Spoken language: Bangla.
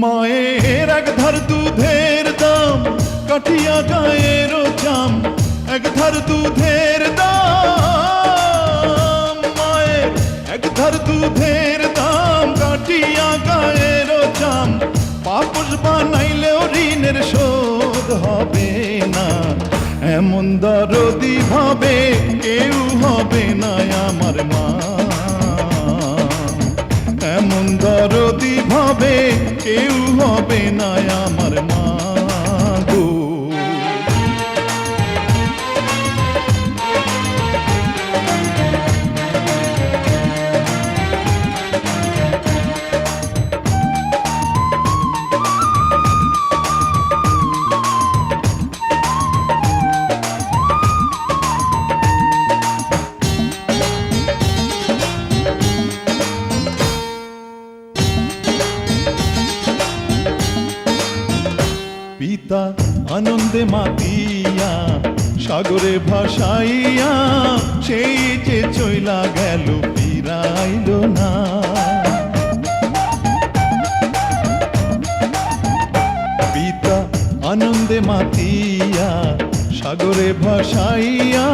মায়ের এক ধার দুধের দাম কাঠিয়া গায়ের চাম, এক ধার দুধের দাম, মায়ের এক ধার দুধের দাম কাঠিয়া গায়ের চাম, পাপস বানাইলেও ঋণের শোধ হবে না। এমন দরদি ভাবে কেউ হবে না আমার মা, এমন দরদি ভাবে কেউ হবে না আমার মা গো। পিতা আনন্দে মাতিয়া সাগরে ভাসাইয়া, সেই যে চইলা গেল ফিরাইল না। পিতা আনন্দে মাতিয়া সাগরে ভাসাইয়া